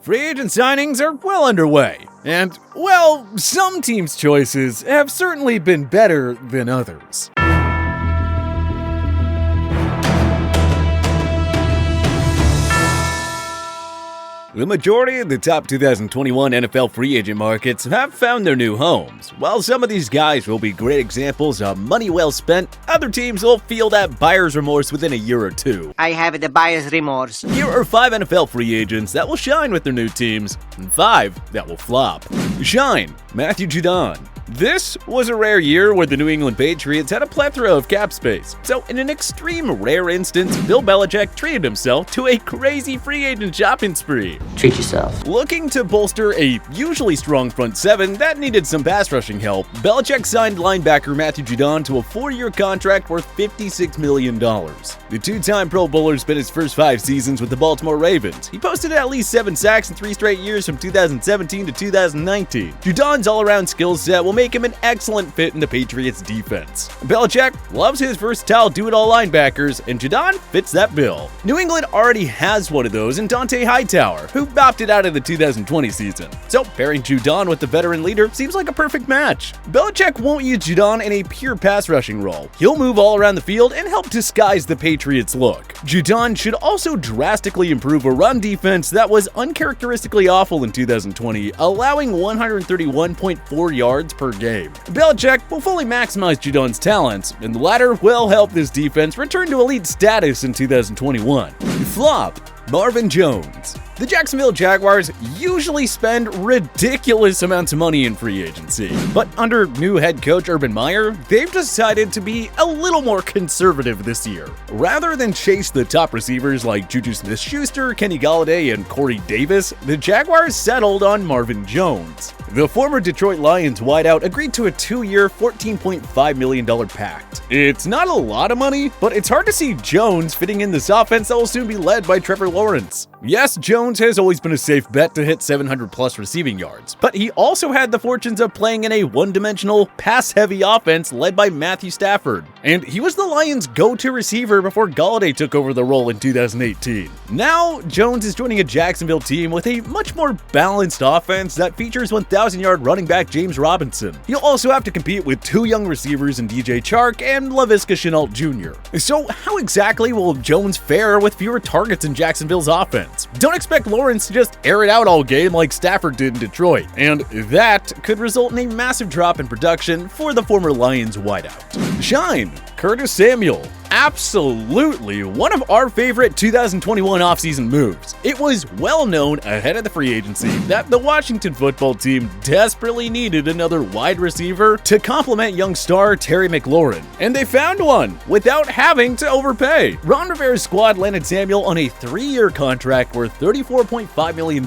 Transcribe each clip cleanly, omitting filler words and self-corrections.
free agent signings are well underway, and, well, some teams' choices have certainly been better than others. The majority of the top 2021 NFL free agent markets have found their new homes. While some of these guys will be great examples of money well spent, other teams will feel that buyer's remorse within a year or two. I have the buyer's remorse. Here are 5 NFL free agents that will shine with their new teams, and 5 that will flop. Shine, Matthew JUDON. This was a rare year where the New England Patriots had a plethora of cap space, so in an extreme rare instance, Bill Belichick treated himself to a crazy free agent shopping spree. Treat yourself. Looking to bolster a usually strong front seven that needed some pass rushing help, Belichick signed linebacker Matthew JUDON to a 4-year contract worth $56 million. The two-time Pro Bowler spent his first 5 seasons with the Baltimore Ravens. He posted at least 7 sacks in 3 straight years from 2017 to 2019. JUDON's all-around skill set will make him an excellent fit in the Patriots defense. Belichick loves his versatile do-it-all linebackers, and JUDON fits that bill. New England already has one of those in Dante Hightower, who opted out of the 2020 season. So pairing JUDON with the veteran leader seems like a perfect match. Belichick won't use JUDON in a pure pass rushing role. He'll move all around the field and help disguise the Patriots' look. JUDON should also drastically improve a run defense that was uncharacteristically awful in 2020, allowing 131.4 yards per game. Belichick will fully maximize JUDON's talents, and the latter will help this defense return to elite status in 2021. Flop, Marvin Jones. The Jacksonville Jaguars usually spend ridiculous amounts of money in free agency, but under new head coach Urban Meyer, they've decided to be a little more conservative this year. Rather than chase the top receivers like Juju Smith-Schuster, Kenny Golladay, and Corey Davis, the Jaguars settled on Marvin Jones. The former Detroit Lions wideout agreed to a 2-year, $14.5 million pact. It's not a lot of money, but it's hard to see Jones fitting in this offense that will soon be led by Trevor Lawrence. Yes, Jones has always been a safe bet to hit 700-plus receiving yards, but he also had the fortunes of playing in a one-dimensional, pass-heavy offense led by Matthew Stafford. And he was the Lions' go-to receiver before Golladay took over the role in 2018. Now, Jones is joining a Jacksonville team with a much more balanced offense that features 1,000-yard running back James Robinson. He'll also have to compete with 2 young receivers in DJ Chark and Laviska Shenault Jr. So how exactly will Jones fare with fewer targets in Jacksonville's offense? Don't expect Lawrence to just air it out all game like Stafford did in Detroit, and that could result in a massive drop in production for the former Lions wideout. Shine, Curtis Samuel. Absolutely one of our favorite 2021 offseason moves. It was well known ahead of the free agency that the Washington football team desperately needed another wide receiver to complement young star Terry McLaurin, and they found one without having to overpay. Ron Rivera's squad landed Samuel on a 3-year contract worth $34.5 million.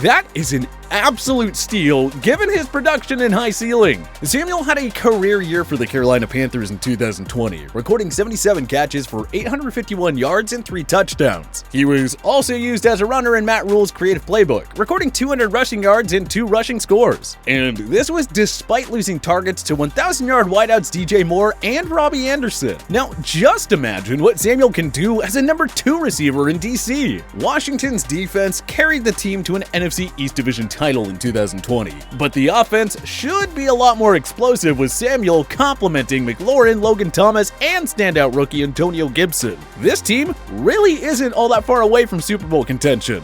That is an absolute steal given his production and high ceiling. Samuel had a career year for the Carolina Panthers in 2020, recording 77 catches for 851 yards and 3 touchdowns. He was also used as a runner in Matt Rule's creative playbook, recording 200 rushing yards and 2 rushing scores. And this was despite losing targets to 1,000-yard wideouts DJ Moore and Robbie Anderson. Now, just imagine what Samuel can do as a number 2 receiver in DC. Washington's defense carried the team to an NFC East Division title in 2020, but the offense should be a lot more explosive with Samuel complementing McLaurin, Logan Thomas, and standout rookie Antonio Gibson. This team really isn't all that far away from Super Bowl contention.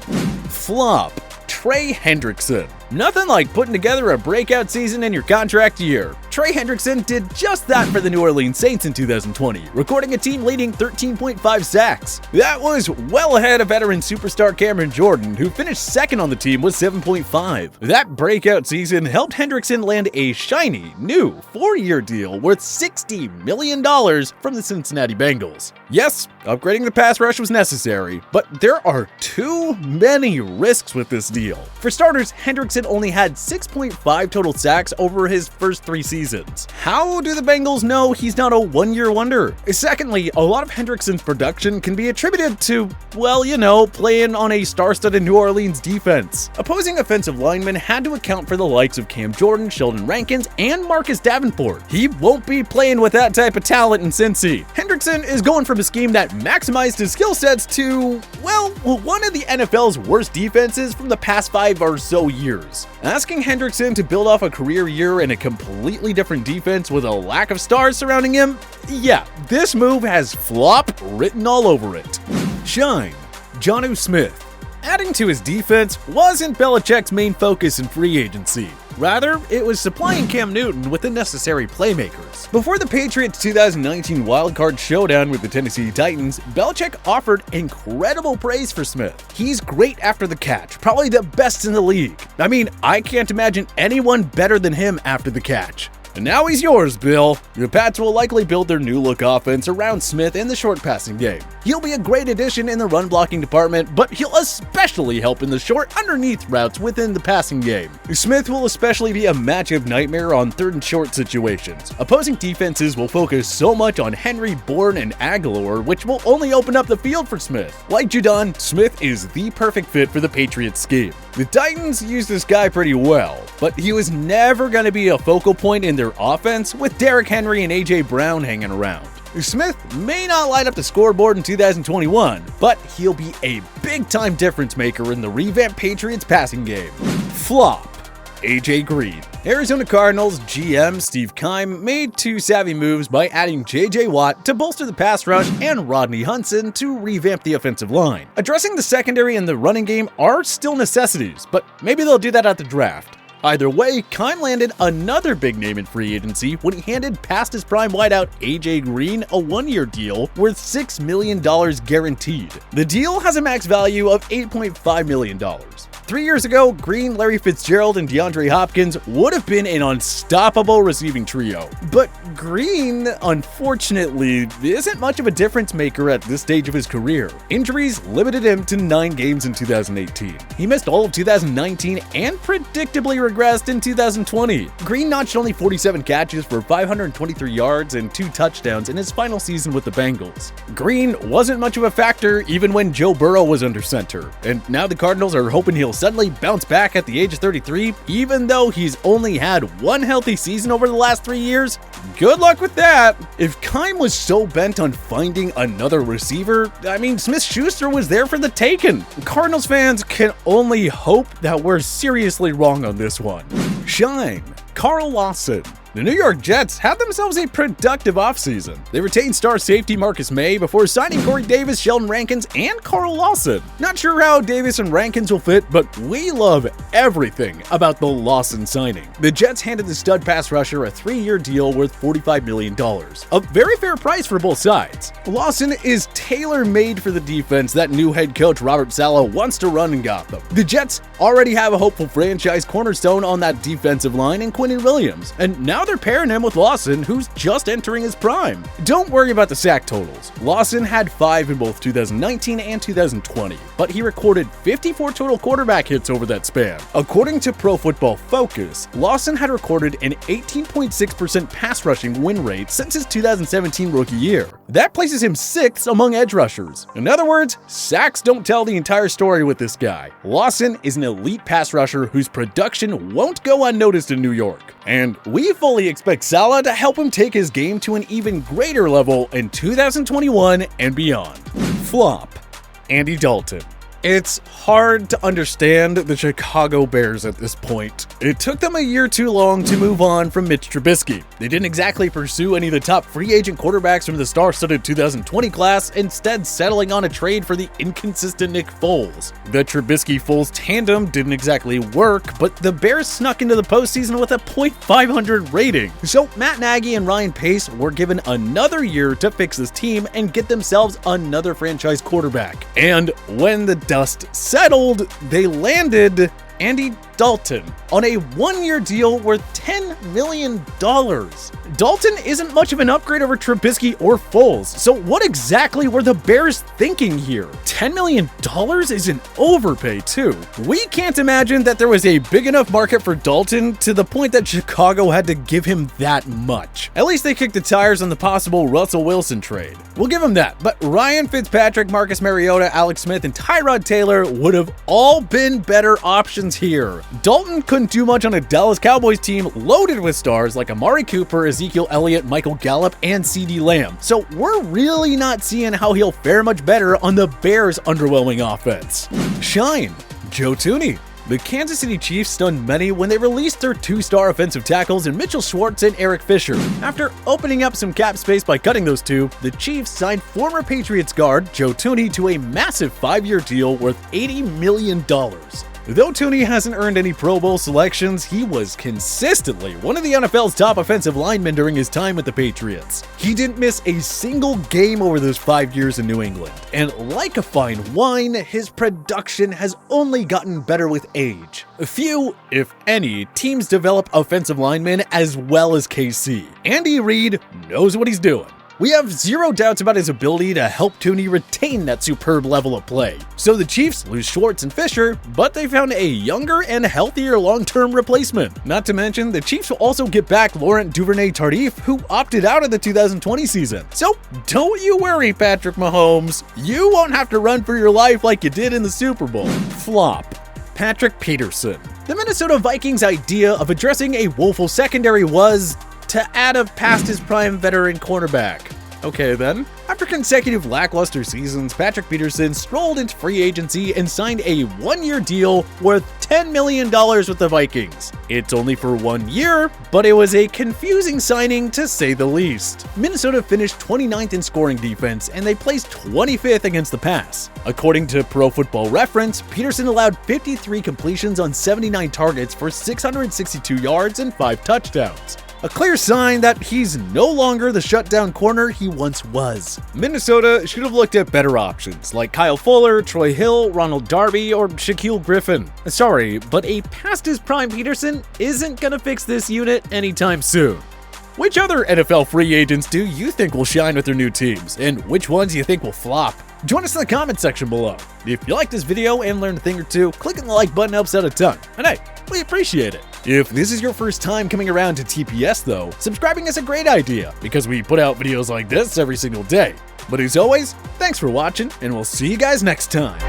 Flop, TREY HENDRICKSON. Nothing like putting together a breakout season in your contract year. TREY HENDRICKSON did just that for the New Orleans Saints in 2020, recording a team-leading 13.5 sacks. That was well ahead of veteran superstar Cameron Jordan, who finished second on the team with 7.5. That breakout season helped Hendrickson land a shiny, new 4-year deal worth $60 million from the Cincinnati Bengals. Yes, upgrading the pass rush was necessary, but there are too many risks with this deal. For starters, Hendrickson only had 6.5 total sacks over his first 3 seasons. seasons. How do the Bengals know he's not a one-year wonder? Secondly, a lot of Hendrickson's production can be attributed to, well, you know, playing on a star-studded New Orleans defense. Opposing offensive linemen had to account for the likes of Cam Jordan, Sheldon Rankins, and Marcus Davenport. He won't be playing with that type of talent in Cincy. Hendrickson is going from a scheme that maximized his skill sets to, well, one of the NFL's worst defenses from the past 5 or so years. Asking Hendrickson to build off a career year in a completely different defense with a lack of stars surrounding him, yeah, this move has flop written all over it. Shine, JONNU Smith. Adding to his defense wasn't Belichick's main focus in free agency. Rather, it was supplying Cam Newton with the necessary playmakers. Before the Patriots' 2019 wildcard showdown with the Tennessee Titans, Belichick offered incredible praise for Smith. He's great after the catch, probably the best in the league. I mean, I can't imagine anyone better than him after the catch. And now he's yours, Bill. The Pats will likely build their new-look offense around Smith in the short passing game. He'll be a great addition in the run-blocking department, but he'll especially help in the short underneath routes within the passing game. Smith will especially be a matchup nightmare on third and short situations. Opposing defenses will focus so much on Henry, Bourne, and Aguilar, which will only open up the field for Smith. Like JUDON, Smith is the perfect fit for the Patriots scheme. The Titans used this guy pretty well, but he was never going to be a focal point in their offense with Derrick Henry and A.J. Brown hanging around. Smith may not light up the scoreboard in 2021, but he'll be a big-time difference maker in the revamped Patriots passing game. Flop, A.J. Green. Arizona Cardinals GM Steve Keim made 2 savvy moves by adding J.J. Watt to bolster the pass rush and Rodney Hudson to revamp the offensive line. Addressing the secondary and the running game are still necessities, but maybe they'll do that at the draft. Either way, Keim landed another big name in free agency when he handed past his prime wideout A.J. Green a 1-year deal worth $6 million guaranteed. The deal has a max value of $8.5 million. 3 years ago, Green, Larry Fitzgerald, and DeAndre Hopkins would have been an unstoppable receiving trio. But Green, unfortunately, isn't much of a difference maker at this stage of his career. Injuries limited him to 9 games in 2018. He missed all of 2019 and predictably regressed in 2020. Green notched only 47 catches for 523 yards and 2 touchdowns in his final season with the Bengals. Green wasn't much of a factor even when Joe Burrow was under center, and now the Cardinals are hoping he'll suddenly bounce back at the age of 33, even though he's only had 1 healthy season over the last 3 years? Good luck with that! If Keim was so bent on finding another receiver, I mean, Smith-Schuster was there for the taking. Cardinals fans can only hope that we're seriously wrong on this one. Shine, Carl Lawson. The New York Jets had themselves a productive offseason. They retained star safety Marcus May before signing Corey Davis, Sheldon Rankins, and Carl Lawson. Not sure how Davis and Rankins will fit, but we love everything about the Lawson signing. The Jets handed the stud pass rusher a 3-year deal worth $45 million, a very fair price for both sides. Lawson is tailor-made for the defense that new head coach Robert Saleh wants to run in Gotham. The Jets already have a hopeful franchise cornerstone on that defensive line in Quentin Williams, and now they're pairing him with Lawson, who's just entering his prime. Don't worry about the sack totals. Lawson had 5 in both 2019 and 2020, but he recorded 54 total quarterback hits over that span. According to Pro Football Focus, Lawson had recorded an 18.6% pass rushing win rate since his 2017 rookie year. That places him 6th among edge rushers. In other words, sacks don't tell the entire story with this guy. Lawson is an elite pass rusher whose production won't go unnoticed in New York. And we fully expect Saleh to help him take his game to an even greater level in 2021 and beyond. Flop, Andy Dalton. It's hard to understand the Chicago Bears at this point. It took them a year too long to move on from Mitch Trubisky. They didn't exactly pursue any of the top free agent quarterbacks from the star-studded 2020 class, instead settling on a trade for the inconsistent Nick Foles. The Trubisky-Foles tandem didn't exactly work, but the Bears snuck into the postseason with a .500 rating. So Matt Nagy and Ryan Pace were given another year to fix this team and get themselves another franchise quarterback. And when the dust settled, they landed Andy Dalton on a one-year deal worth $10 million. Dalton isn't much of an upgrade over Trubisky or Foles, so what exactly were the Bears thinking here? $10 million is an overpay too. We can't imagine that there was a big enough market for Dalton to the point that Chicago had to give him that much. At least they kicked the tires on the possible Russell Wilson trade. We'll give him that, but Ryan Fitzpatrick, Marcus Mariota, Alex Smith, and Tyrod Taylor would have all been better options here. Dalton couldn't do much on a Dallas Cowboys team loaded with stars like Amari Cooper, Ezekiel Elliott, Michael Gallup, and CeeDee Lamb, so we're really not seeing how he'll fare much better on the Bears' underwhelming offense. Shine, Joe THUNEY. The Kansas City Chiefs stunned many when they released their two-star offensive tackles in Mitchell Schwartz and Eric Fisher. After opening up some cap space by cutting those two, the Chiefs signed former Patriots guard Joe THUNEY to a massive 5-year deal worth $80 million. Though THUNEY hasn't earned any Pro Bowl selections, he was consistently one of the NFL's top offensive linemen during his time with the Patriots. He didn't miss a single game over those 5 years in New England, and like a fine wine, his production has only gotten better with age. Few, if any, teams develop offensive linemen as well as KC. Andy Reid knows what he's doing. We have zero doubts about his ability to help THUNEY retain that superb level of play. So the Chiefs lose Schwartz and Fisher, but they found a younger and healthier long-term replacement. Not to mention, the Chiefs will also get back Laurent Duvernay-Tardif, who opted out of the 2020 season. So don't you worry, Patrick Mahomes. You won't have to run for your life like you did in the Super Bowl. Flop. Patrick Peterson. The Minnesota Vikings' idea of addressing a woeful secondary was to add a past-his-prime veteran cornerback. Okay then. After consecutive lackluster seasons, Patrick Peterson strolled into free agency and signed a one-year deal worth $10 million with the Vikings. It's only for 1 year, but it was a confusing signing to say the least. Minnesota finished 29th in scoring defense, and they placed 25th against the pass. According to Pro Football Reference, Peterson allowed 53 completions on 79 targets for 662 yards and 5 touchdowns. A clear sign that he's no longer the shutdown corner he once was. Minnesota should have looked at better options like Kyle Fuller, Troy Hill, Ronald Darby, or Shaquille Griffin. Sorry, but a past his prime Peterson isn't gonna fix this unit anytime soon. Which other NFL free agents do you think will shine with their new teams, and which ones do you think will flop? Join us in the comment section below. If you liked this video and learned a thing or two, clicking the like button helps out a ton, and hey, we appreciate it. If this is your first time coming around to TPS though, subscribing is a great idea because we put out videos like this every single day. But as always, thanks for watching, and we'll see you guys next time.